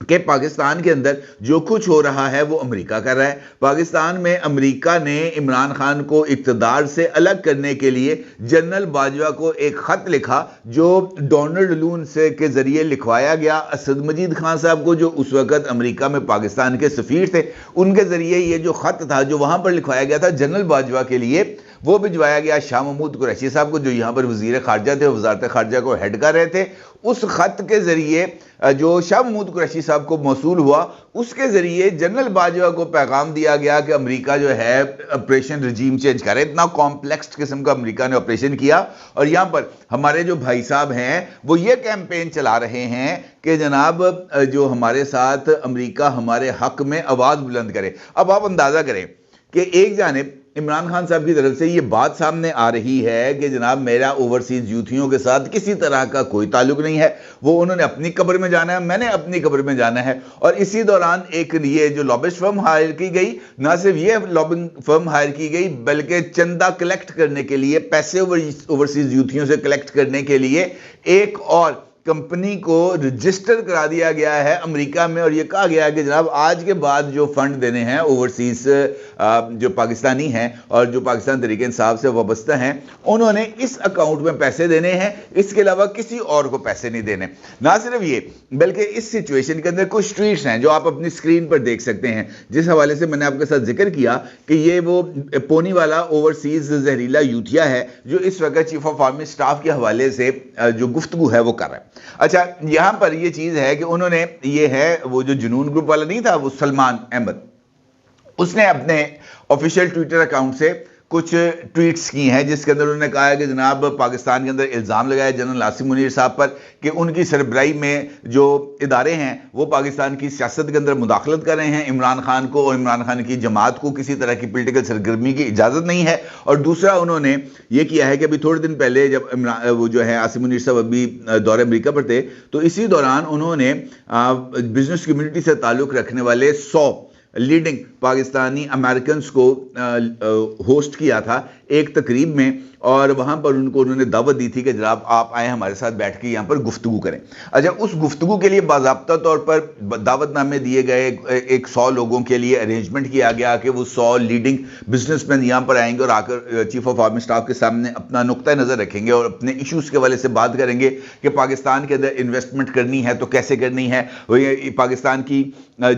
کہ پاکستان کے اندر جو کچھ ہو رہا ہے وہ امریکہ کر رہا ہے. پاکستان میں امریکہ نے عمران خان کو اقتدار سے الگ کرنے کے لیے جنرل باجوہ کو ایک خط لکھا جو ڈونلڈ لون سے کے ذریعے لکھوایا گیا. اسد مجید خان صاحب کو جو اس وقت امریکہ میں پاکستان کے سفیر تھے, ان کے ذریعے یہ جو خط تھا جو وہاں پر لکھوایا گیا تھا جنرل باجوہ کے لیے, وہ بھجوایا گیا شاہ محمود قریشی صاحب کو جو یہاں پر وزیر خارجہ تھے, وزارت خارجہ کو ہیڈ کر رہے تھے. اس خط کے ذریعے جو شاہ محمود قریشی صاحب کو موصول ہوا, اس کے ذریعے جنرل باجوہ کو پیغام دیا گیا کہ امریکہ جو ہے آپریشن رجیم چینج کرے. اتنا کمپلیکس قسم کا امریکہ نے آپریشن کیا, اور یہاں پر ہمارے جو بھائی صاحب ہیں وہ یہ کیمپین چلا رہے ہیں کہ جناب جو ہمارے ساتھ امریکہ ہمارے حق میں آواز بلند کرے. اب آپ اندازہ کریں کہ ایک جانب عمران خان صاحب کی طرف سے یہ بات سامنے آ رہی ہے کہ جناب میرا اوورسیز یوتھیوں کے ساتھ کسی طرح کا کوئی تعلق نہیں ہے, وہ انہوں نے اپنی قبر میں جانا ہے, میں نے اپنی قبر میں جانا ہے. اور اسی دوران ایک یہ جو لابسٹ فرم ہائر کی گئی, نہ صرف یہ لابنگ فرم ہائر کی گئی بلکہ چندہ کلیکٹ کرنے کے لیے, پیسے اوورسیز یوتھیوں سے کلیکٹ کرنے کے لیے ایک اور کمپنی کو رجسٹر کرا دیا گیا ہے امریکہ میں, اور یہ کہا گیا ہے کہ جناب آج کے بعد جو فنڈ دینے ہیں اوورسیز جو پاکستانی ہیں اور جو پاکستان تحریک انصاف سے وابستہ ہیں, انہوں نے اس اکاؤنٹ میں پیسے دینے ہیں, اس کے علاوہ کسی اور کو پیسے نہیں دینے. نہ صرف یہ بلکہ اس سچویشن کے اندر کچھ ٹویٹس ہیں جو آپ اپنی سکرین پر دیکھ سکتے ہیں, جس حوالے سے میں نے آپ کے ساتھ ذکر کیا کہ یہ وہ پونی والا اوورسیز زہریلا یوتھیا ہے جو اس وقت چیف آف آرمی سٹاف کے حوالے سے جو گفتگو ہے وہ کر رہا ہے. اچھا, یہاں پر یہ چیز ہے کہ انہوں نے یہ ہے وہ جو جنون گروپ والا نہیں تھا وہ سلمان احمد, اس نے اپنے آفیشیل ٹویٹر اکاؤنٹ سے کچھ ٹویٹس کی ہیں جس کے اندر انہوں نے کہا ہے کہ جناب پاکستان کے اندر الزام لگایا جنرل عاصم منیر صاحب پر کہ ان کی سربراہی میں جو ادارے ہیں وہ پاکستان کی سیاست کے اندر مداخلت کر رہے ہیں. عمران خان کو اور عمران خان کی جماعت کو کسی طرح کی پولیٹیکل سرگرمی کی اجازت نہیں ہے. اور دوسرا انہوں نے یہ کیا ہے کہ ابھی تھوڑے دن پہلے جب وہ جو ہے عاصم منیر صاحب ابھی دورہ امریکہ پر تھے تو اسی دوران انہوں نے بزنس کمیونٹی سے تعلق رکھنے والے 100 لیڈنگ پاکستانی امریکنز کو ہوسٹ کیا تھا ایک تقریب میں, اور وہاں پر انہوں نے دعوت دی تھی کہ جناب آپ آئیں ہمارے ساتھ بیٹھ کے یہاں پر گفتگو کریں. اچھا, اس گفتگو کے لیے باضابطہ طور پر دعوت نامے دیے گئے, ایک 100 لوگوں کے لیے ارینجمنٹ کیا گیا کہ وہ 100 لیڈنگ بزنس مین یہاں پر آئیں گے اور آ کر چیف آف آرمی سٹاف کے سامنے اپنا نقطہ نظر رکھیں گے اور اپنے ایشوز کے حوالے سے بات کریں گے کہ پاکستان کے اندر انویسٹمنٹ کرنی ہے تو کیسے کرنی ہے, پاکستان کی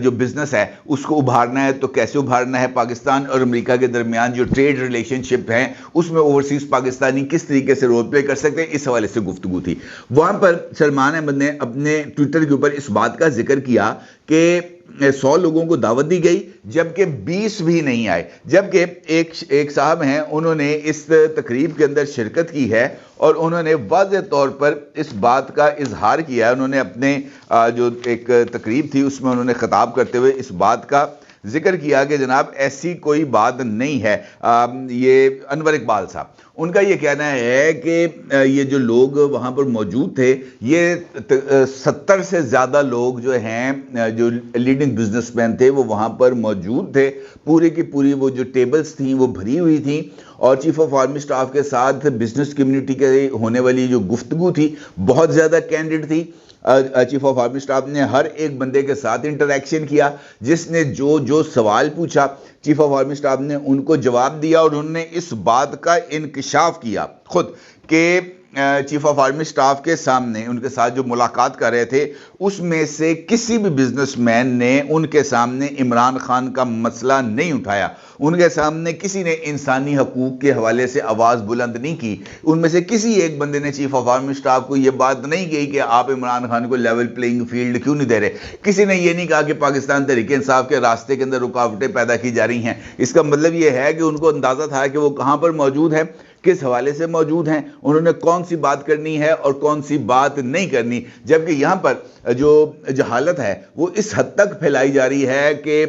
جو بزنس ہے اس کو ابھارنا ہے تو کیسے ابھارنا ہے, پاکستان اور امریکہ کے درمیان جو ٹریڈ ریلیشن شپ ہیں اس میں اوورسیز پاکستانی کس طریقے سے رول پلے کر سکتے ہیں, اس حوالے سے گفتگو تھی. وہاں پر سلمان احمد نے اپنے ٹویٹر کے اوپر اس بات کا ذکر کیا کہ 100 لوگوں کو دعوت دی گئی جبکہ 20 بھی نہیں آئے, جبکہ ایک صاحب ہیں انہوں نے اس تقریب کے اندر شرکت کی ہے اور انہوں نے واضح طور پر اس بات کا اظہار کیا ہے. انہوں نے اپنے جو ایک تقریب تھی اس میں انہوں نے خطاب کرتے ہوئے اس بات کا ذکر کیا کہ جناب ایسی کوئی بات نہیں ہے. یہ انور اقبال صاحب, ان کا یہ کہنا ہے کہ یہ جو لوگ وہاں پر موجود تھے یہ 70 سے زیادہ لوگ جو ہیں جو لیڈنگ بزنس مین تھے وہ وہاں پر موجود تھے, پوری کی پوری وہ جو ٹیبلز تھیں وہ بھری ہوئی تھیں, اور چیف آف آرمی سٹاف کے ساتھ بزنس کمیونٹی کے ہونے والی جو گفتگو تھی بہت زیادہ کینڈڈ تھی. چیف آف آرمی سٹاف نے ہر ایک بندے کے ساتھ انٹریکشن کیا, جس نے جو سوال پوچھا چیف آف آرمی سٹاف نے ان کو جواب دیا, اور انہوں نے اس بات کا انکشاف کیا خود کہ چیف آف آرمی سٹاف کے سامنے ان کے ساتھ جو ملاقات کر رہے تھے اس میں سے کسی بھی بزنس مین نے ان کے سامنے عمران خان کا مسئلہ نہیں اٹھایا, ان کے سامنے کسی نے انسانی حقوق کے حوالے سے آواز بلند نہیں کی, ان میں سے کسی ایک بندے نے چیف آف آرمی سٹاف کو یہ بات نہیں کہی کہ آپ عمران خان کو لیول پلینگ فیلڈ کیوں نہیں دے رہے, کسی نے یہ نہیں کہا کہ پاکستان تحریک انصاف کے راستے کے اندر رکاوٹیں پیدا کی جا رہی ہیں. اس کا مطلب یہ ہے کہ ان کو اندازہ تھا کہ وہ کہاں پر موجود ہے, کس حوالے سے موجود ہیں, انہوں نے کون سی بات کرنی ہے اور کون سی بات نہیں کرنی. جبکہ یہاں پر جو جہالت ہے وہ اس حد تک پھیلائی جا رہی ہے کہ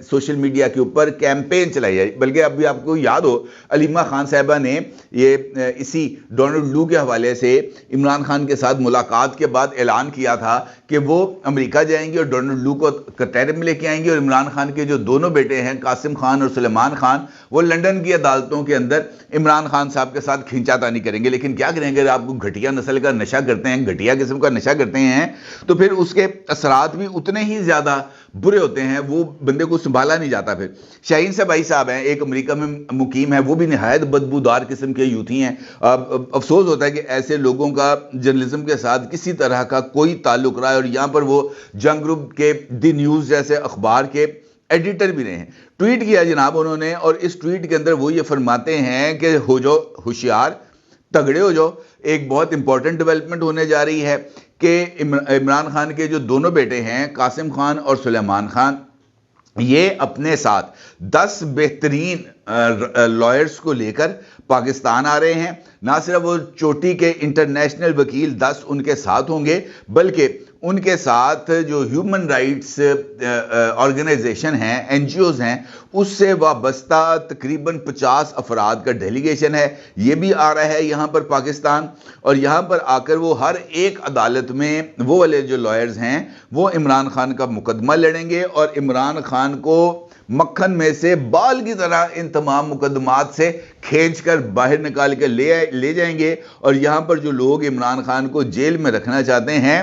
سوشل میڈیا کے اوپر کیمپین چلائی جا رہی, بلکہ ابھی آپ کو یاد ہو علیمہ خان صاحبہ نے یہ اسی ڈونلڈ لو کے حوالے سے عمران خان کے ساتھ ملاقات کے بعد اعلان کیا تھا کہ وہ امریکہ جائیں گے اور ڈونلڈ لو کو قطر میں لے کے آئیں گے, اور عمران خان کے جو دونوں بیٹے ہیں قاسم خان اور سلیمان خان وہ لنڈن کی عدالتوں کے اندر عمران خان خان صاحب کے ساتھ کھینچاتانی کریں گے، لیکن کیا کریں گے؟ اگر آپ کو گھٹیا نسل کا نشہ کرتے ہیں، گھٹیا قسم کا نشہ کرتے ہیں، تو پھر اس کے اثرات بھی اتنے ہی زیادہ برے ہوتے ہیں، وہ بندے کو سنبھالا نہیں جاتا۔ پھر شاہین سے بھائی صاحب ہیں، ایک امریکہ میں مقیم ہے، وہ بھی نہایت بدبودار قسم کے یوتھی ہیں۔ افسوس ہوتا ہے کہ ایسے لوگوں کا جرنلزم کے ساتھ کسی طرح کا کوئی تعلق رہا ہے، اور یہاں پر وہ جنگ گروپ کے دی نیوز جیسے اخبار کے ایڈیٹر بھی رہے ہیں۔ ٹویٹ کیا جناب انہوں نے، اور اس ٹویٹ کے اندر وہ یہ فرماتے ہیں کہ ہو جاؤ ہوشیار، تگڑے ہو جاؤ۔ ایک بہت امپورٹنٹ ڈیولپمنٹ ہونے جا رہی ہے کہ عمران خان کے جو دونوں بیٹے ہیں، قاسم خان اور سلیمان خان، یہ اپنے ساتھ 10 بہترین لائرز کو لے کر پاکستان آ رہے ہیں۔ نہ صرف وہ چوٹی کے انٹرنیشنل وکیل 10 ان کے ساتھ ہوں گے، بلکہ ان کے ساتھ جو ہیومن رائٹس آرگنائزیشن ہیں، این جی اوز ہیں، اس سے وابستہ تقریباً 50 افراد کا ڈیلیگیشن ہے۔ یہ بھی آ رہا ہے یہاں پر پاکستان، اور یہاں پر آ کر وہ ہر ایک عدالت میں وہ والے جو لائرز ہیں وہ عمران خان کا مقدمہ لڑیں گے، اور عمران خان کو مکھن میں سے بال کی طرح ان تمام مقدمات سے کھینچ کر باہر نکال کے لے جائیں گے۔ اور یہاں پر جو لوگ عمران خان کو جیل میں رکھنا چاہتے ہیں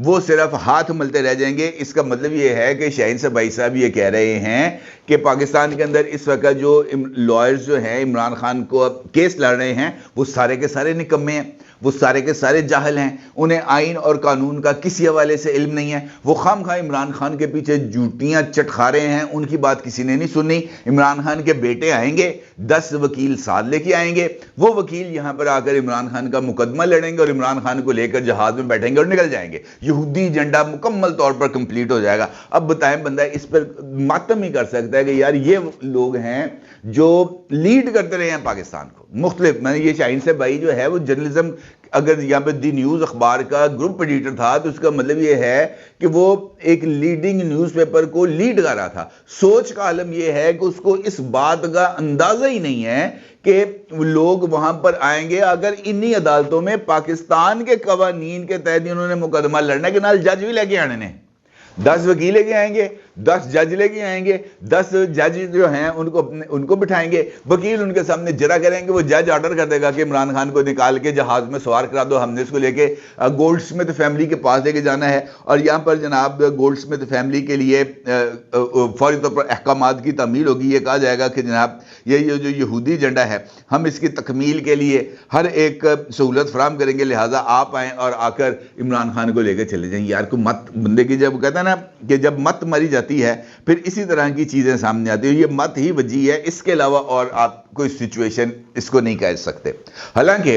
وہ صرف ہاتھ ملتے رہ جائیں گے۔ اس کا مطلب یہ ہے کہ شاہین سے بھائی صاحب یہ کہہ رہے ہیں کہ پاکستان کے اندر اس وقت جو لائرز جو ہیں عمران خان کو کیس لڑ رہے ہیں، وہ سارے کے سارے نکمے ہیں، وہ سارے کے سارے جاہل ہیں، انہیں آئین اور قانون کا کسی حوالے سے علم نہیں ہے۔ وہ خام خواہ عمران خان کے پیچھے جوتیاں چٹکھا رہے ہیں، ان کی بات کسی نے نہیں سنی۔ عمران خان کے بیٹے آئیں گے، 10 وکیل ساتھ لے کے آئیں گے، وہ وکیل یہاں پر آ کر عمران خان کا مقدمہ لڑیں گے، اور عمران خان کو لے کر جہاز میں بیٹھیں گے اور نکل جائیں گے۔ یہودی ایجنڈا مکمل طور پر کمپلیٹ ہو جائے گا۔ اب بتائیں بندہ اس پر ماتم ہی کر سکتا ہے کہ یار یہ لوگ ہیں جو لیڈ کرتے رہے ہیں پاکستان کو مختلف۔ میں نے یہ شاہین سے بھائی جو ہے وہ جرنلزم، اگر یہاں پہ دی نیوز اخبار کا گروپ ایڈیٹر تھا تو اس کا مطلب یہ ہے کہ وہ ایک لیڈنگ نیوز پیپر کو لیڈ کر رہا تھا۔ سوچ کا عالم یہ ہے کہ اس کو اس بات کا اندازہ ہی نہیں ہے کہ لوگ وہاں پر آئیں گے اگر انہی عدالتوں میں پاکستان کے قوانین کے تحت انہوں نے مقدمہ لڑنا کے نال جج بھی لے کے آنے نے۔ 10 وکیل لے کے آئیں گے، 10 جج لے کے آئیں گے، 10 جج جو ہیں ان کو بٹھائیں گے، وکیل ان کے سامنے جرا کریں گے، وہ جج آرڈر کر دے گا کہ عمران خان کو نکال کے جہاز میں سوار کرا دو، ہم نے اس کو لے کے گولڈ سمتھ فیملی کے پاس لے کے جانا ہے۔ اور یہاں پر جناب گولڈ سمتھ فیملی کے لیے فوری طور پر احکامات کی تعمیل ہوگی۔ یہ کہا جائے گا کہ جناب یہ جو یہودی ایجنڈا ہے ہم اس کی تکمیل کے لیے ہر ایک سہولت فراہم کریں گے، لہٰذا آپ آئیں اور آ کر عمران خان کو لے کے چلے جائیں۔ یار کو مت بندے کی جب کہتا ہے نا کہ جب مت مری جاتی ہے پھر اسی طرح کی چیزیں سامنے آتی ہیں۔ یہ مت ہی وجہ ہے، اس کے علاوہ اور آپ کوئی سچویشن اس کو نہیں کہہ سکتے۔ حالانکہ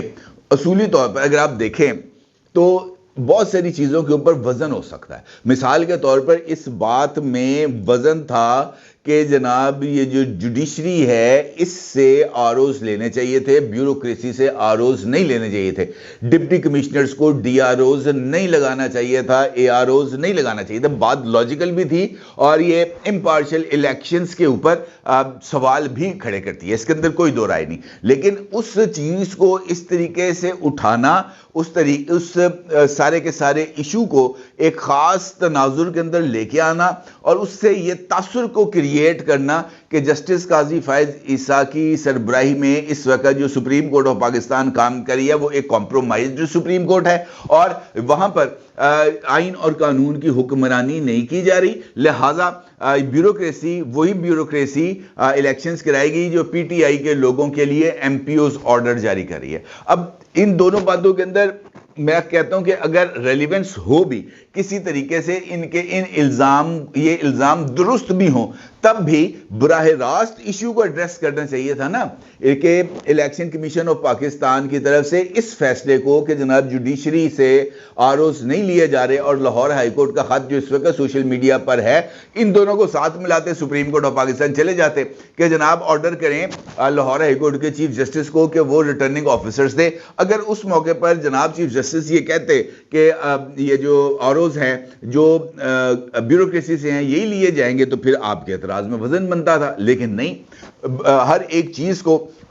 اصولی طور پر اگر آپ دیکھیں تو بہت ساری چیزوں کے اوپر وزن ہو سکتا ہے۔ مثال کے طور پر اس بات میں وزن تھا کہ جناب یہ جو جوڈیشری ہے اس سے آروز لینے چاہیے تھے، بیوروکریسی سے آروز نہیں لینے چاہیے تھے، ڈپٹی کمشنرز کو ڈی آروز نہیں لگانا چاہیے تھا، اے آروز نہیں لگانا چاہیے تھا۔ بات لاجیکل بھی تھی اور یہ امپارشل الیکشنز کے اوپر سوال بھی کھڑے کرتی ہے، اس کے اندر کوئی دو رائے نہیں۔ لیکن اس چیز کو اس طریقے سے اٹھانا، اس سارے کے سارے ایشو کو ایک خاص تناظر کے اندر لے کے آنا اور اس سے یہ تاثر کو کریٹ کرنا کہ جسٹس قاضی فائز عیسیٰ کی سربراہی میں اس وقت جو سپریم کورٹ آف پاکستان کام کری ہے وہ ایک کمپرومائزڈ سپریم کورٹ ہے اور وہاں پر آئین اور قانون کی حکمرانی نہیں کی جا رہی، لہٰذا بیوروکریسی وہی بیوروکریسی الیکشنز کرائے گی جو پی ٹی آئی کے لوگوں کے لیے ایم پی اوز آرڈر جاری کر رہی ہے۔ اب ان دونوں باتوں کے اندر میں کہتا ہوں کہ اگر ریلیونس ہو بھی کسی طریقے سے یہ الزام درست بھی ہوں تب بھی براہ راست ایشو کو ایڈریس کرنا چاہیے تھا نا کہ الیکشن کمیشن آف پاکستان کی طرف سے اس فیصلے کو کہ جناب جوڈیشری سے آروز نہیں لیے جا رہے اور لاہور ہائی کورٹ کا خط جو اس وقت سوشل میڈیا پر ہے ان دونوں کو ساتھ ملاتے سپریم کورٹ آف پاکستان چلے جاتے کہ جناب آرڈر کریں لاہور ہائی کورٹ کے چیف جسٹس کو کہ وہ ریٹرننگ آفیسرز دے۔ اگر اس موقع پر جناب چیف جسٹس یہ کہتے کہ یہ جو آروز ہیں جو بیوروکریسی سے ہیں یہی لیے جائیں گے تو پھر آپ کے اعتراض میں وزن بنتا تھا، لیکن نہیں، ہر ایک چیز کو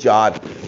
4